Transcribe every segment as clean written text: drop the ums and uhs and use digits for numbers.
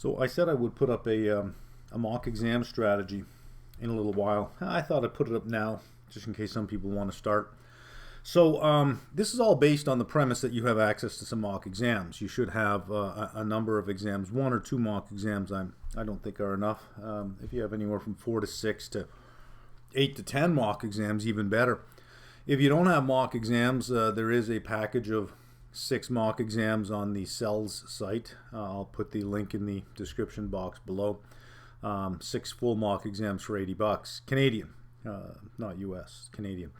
So I said I would put up a mock exam strategy in a little while. I thought I'd put it up now, just in case some people want to start. So this is all based on the premise that you have access to some mock exams. You should have a number of exams, 1 or 2 mock exams. I don't think are enough. If you have anywhere from 4 to 6 to 8 to 10 mock exams, even better. If you don't have mock exams, there is a package of 6 mock exams on the CELS site. I'll put the link in the description box below. 6 full mock exams for $80 Canadian, not US, Canadian.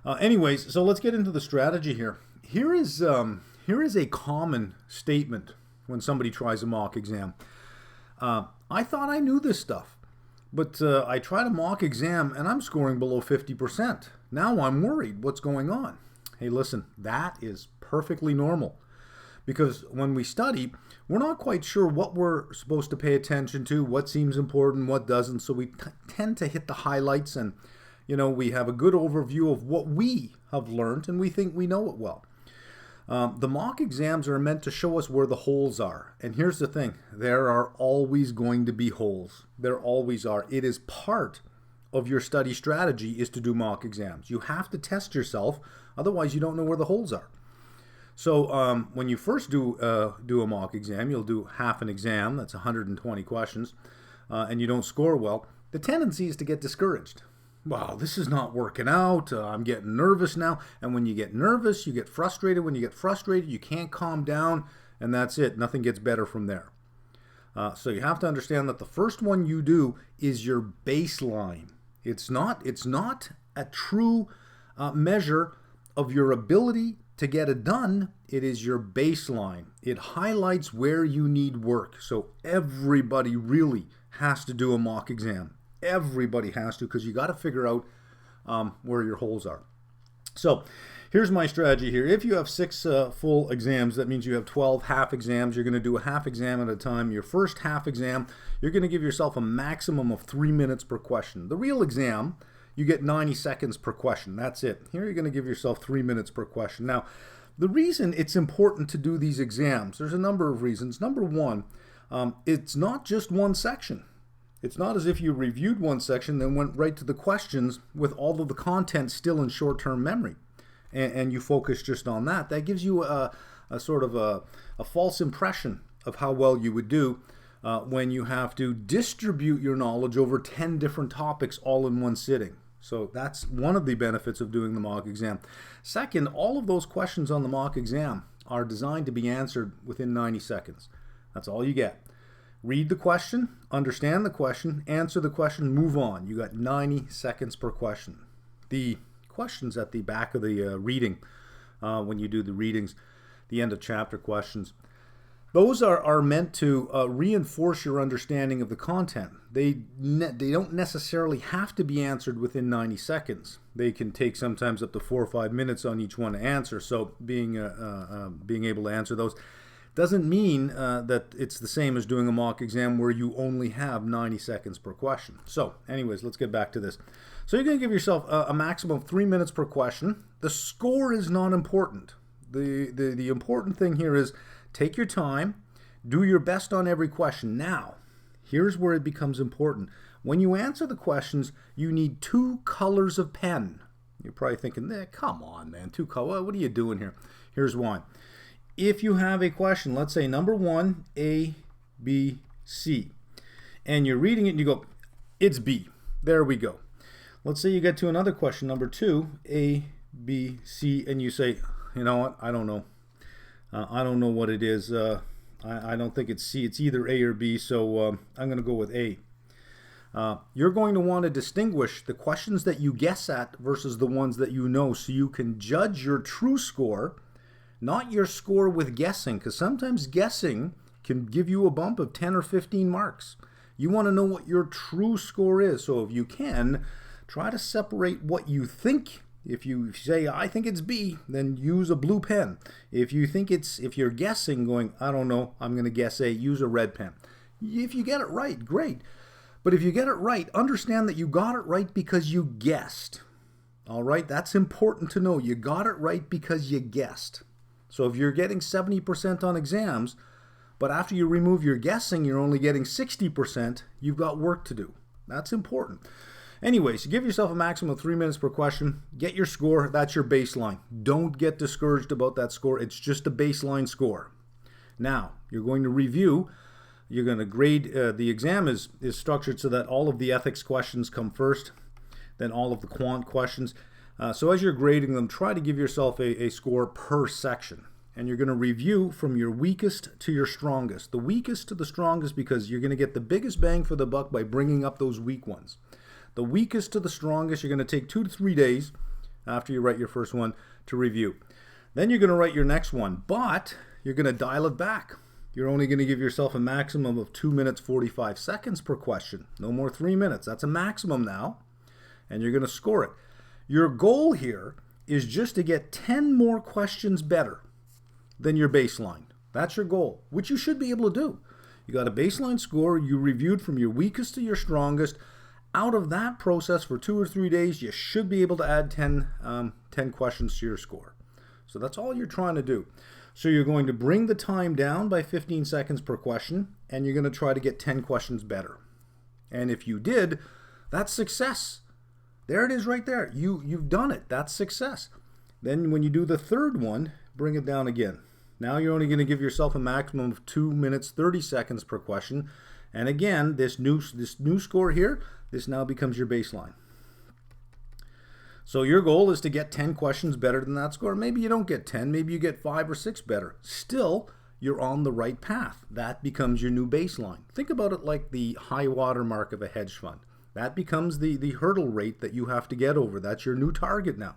Anyways, so let's get into the strategy here. Here is a common statement when somebody tries a mock exam. I thought I knew this stuff, but I tried a mock exam and I'm scoring below 50%. Now I'm worried. What's going on? Hey, listen, that is perfectly normal, because when we study, we're not quite sure what we're supposed to pay attention to, what seems important, what doesn't. So we tend to hit the highlights, and we have a good overview of what we have learned, and we think we know it well. The mock exams are meant to show us where the holes are. And here's the thing, there are always going to be holes. There always are. It is part of your study strategy is to do mock exams. You have to test yourself, otherwise you don't know where the holes are. So when you first do a mock exam, you'll do half an exam, that's 120 questions, and you don't score well. The tendency is to get discouraged. Wow, this is not working out. I'm getting nervous now. And when you get nervous, you get frustrated. When you get frustrated, you can't calm down, and that's it. Nothing gets better from there. So you have to understand that the first one you do is your baseline. It's not a true measure of your ability to get it done. It is your baseline. It highlights where you need work. So everybody really has to do a mock exam. Everybody has to, because you got to figure out where your holes are. So here's my strategy here. If you have 6 full exams, that means you have 12 half exams. You're going to do a half exam at a time. Your first half exam, you're going to give yourself a maximum of 3 minutes per question. The real exam, you get 90 seconds per question. That's it. Here you're going to give yourself 3 minutes per question. Now, the reason it's important to do these exams, there's a number of reasons. Number one, it's not just one section. It's not as if you reviewed one section, then went right to the questions with all of the content still in short-term memory, and you focus just on that. That gives you a sort of a false impression of how well you would do when you have to distribute your knowledge over 10 different topics all in one sitting. So that's one of the benefits of doing the mock exam. Second, all of those questions on the mock exam are designed to be answered within 90 seconds. That's all you get. Read the question, understand the question, answer the question, move on. You got 90 seconds per question. The questions at the back of the reading, when you do the readings, the end of chapter questions, those are meant to reinforce your understanding of the content. They don't necessarily have to be answered within 90 seconds. They can take sometimes up to 4 or 5 minutes on each one to answer. So being able to answer those doesn't mean that it's the same as doing a mock exam where you only have 90 seconds per question. So anyways, let's get back to this. So you're going to give yourself a maximum of 3 minutes per question. The score is not important. The important thing here is take your time, do your best on every question. Now, here's where it becomes important. When you answer the questions, you need 2 colors of pen. You're probably thinking, come on, man, 2 colors, what are you doing here? Here's why. If you have a question, let's say number 1, A, B, C, and you're reading it and you go, it's B. There we go. Let's say you get to another question, number 2, A, B, C, and you say, you know what, I don't know. I don't know what it is. I don't think it's C. It's either A or B, so I'm going to go with A. You're going to want to distinguish the questions that you guess at versus the ones that you know, so you can judge your true score, not your score with guessing, because sometimes guessing can give you a bump of 10 or 15 marks. You want to know what your true score is. So if you can, try to separate what you think. If you say, I think it's B, then use a blue pen. If you're guessing, going, I don't know, I'm going to guess A, use a red pen. If you get it right, great. But if you get it right, understand that you got it right because you guessed. All right, that's important to know. You got it right because you guessed. So if you're getting 70% on exams, But after you remove your guessing, you're only getting 60%. You've got work to do. That's important. Anyways, give yourself a maximum of 3 minutes per question. Get your score. That's your baseline. Don't get discouraged about that score. It's just a baseline score. Now, you're going to review. You're going to grade. The exam is structured so that all of the ethics questions come first, then all of the quant questions. So as you're grading them, try to give yourself a score per section. And you're going to review from your weakest to your strongest. The weakest to the strongest, because you're going to get the biggest bang for the buck by bringing up those weak ones. The weakest to the strongest, you're going to take 2 to 3 days after you write your first one to review. Then you're going to write your next one, but you're going to dial it back. You're only going to give yourself a maximum of 2 minutes 45 seconds per question. No more 3 minutes. That's a maximum now. And you're going to score it. Your goal here is just to get 10 more questions better than your baseline. That's your goal, which you should be able to do. You got a baseline score. You reviewed from your weakest to your strongest. Out of that process for 2 or 3 days, you should be able to add 10 questions to your score. So that's all you're trying to do. So you're going to bring the time down by 15 seconds per question, and you're going to try to get 10 questions better. And if you did, that's success. There it is right there. You've done it. That's success. Then when you do the third one, bring it down again. Now you're only going to give yourself a maximum of 2 minutes 30 seconds per question. And again, this new score here, this now becomes your baseline. So your goal is to get 10 questions better than that score. Maybe you don't get 10, maybe you get 5 or 6 better. Still, you're on the right path. That becomes your new baseline. Think about it like the high water mark of a hedge fund. That becomes the hurdle rate that you have to get over. That's your new target now.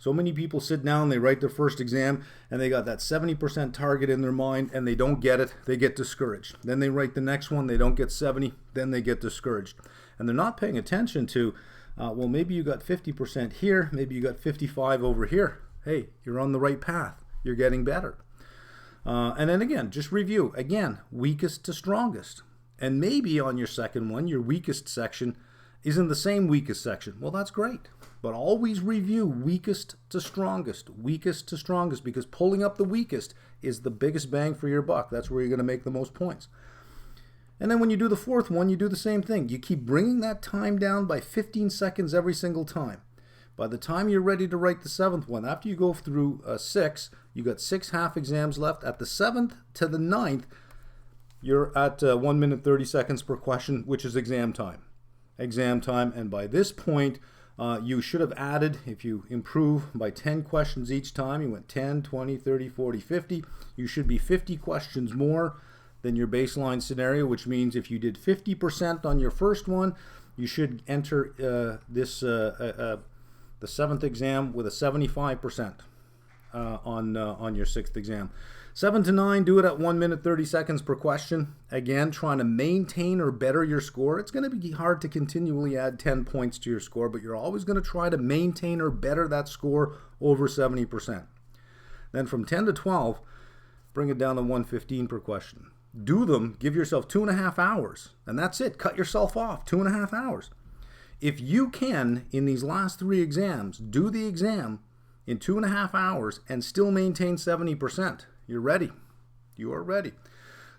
So many people sit down, they write their first exam, and they got that 70% target in their mind, and they don't get it, they get discouraged. Then they write the next one, they don't get 70, then they get discouraged. And they're not paying attention to, well, maybe you got 50% here, maybe you got 55 over here. Hey, you're on the right path. You're getting better. And then again, just review. Again, weakest to strongest. And maybe on your second one, your weakest section isn't the same weakest section. Well, that's great. But always review weakest to strongest, because pulling up the weakest is the biggest bang for your buck. That's where you're going to make the most points. And then when you do the fourth one, you do the same thing. You keep bringing that time down by 15 seconds every single time. By the time you're ready to write the seventh one, after you go through 6, you got 6 half exams left. At the 7th to the 9th, you're at 1 minute 30 seconds per question, which is exam time. And by this point, you should have added, if you improve by 10 questions each time, you went 10, 20, 30, 40, 50, you should be 50 questions more than your baseline scenario, which means if you did 50% on your first one, you should enter the 7th exam with a 75% on your 6th exam. 7 to 9, do it at 1 minute 30 seconds per question. Again, trying to maintain or better your score. It's going to be hard to continually add 10 points to your score, but you're always going to try to maintain or better that score over 70%. Then from 10 to 12, bring it down to 115 per question. Do them, give yourself 2.5 hours, and that's it. Cut yourself off, 2.5 hours. If you can, in these last 3 exams, do the exam in 2.5 hours and still maintain 70%, you're ready. You are ready.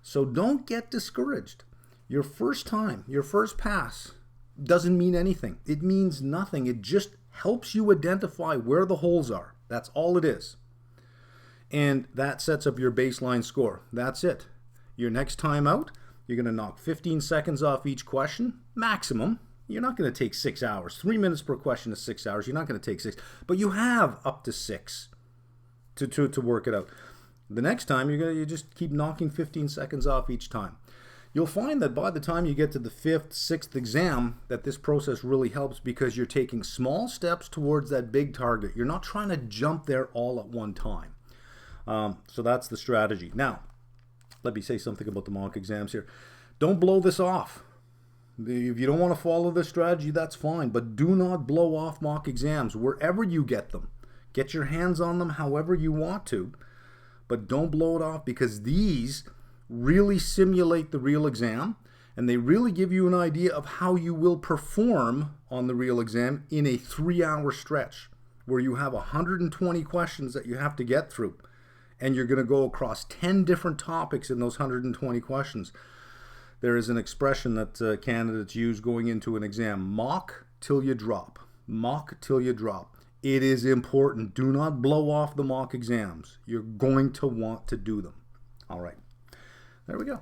So don't get discouraged. Your first time, your first pass doesn't mean anything. It means nothing. It just helps you identify where the holes are. That's all it is. And that sets up your baseline score. That's it. Your next time out, you're going to knock 15 seconds off each question, maximum. You're not going to take 6 hours. 3 minutes per question is 6 hours. You're not going to take 6. But you have up to 6 to work it out. The next time, you just keep knocking 15 seconds off each time. You'll find that by the time you get to the 5th, 6th exam, that this process really helps because you're taking small steps towards that big target. You're not trying to jump there all at one time. So that's the strategy. Now, let me say something about the mock exams here. Don't blow this off. If you don't want to follow this strategy, that's fine. But do not blow off mock exams wherever you get them. Get your hands on them however you want to. But don't blow it off, because these really simulate the real exam, and they really give you an idea of how you will perform on the real exam in a 3-hour stretch where you have 120 questions that you have to get through. and you're going to go across 10 different topics in those 120 questions. There is an expression that candidates use going into an exam: mock till you drop. Mock till you drop. It is important. Do not blow off the mock exams. You're going to want to do them. All right. There we go.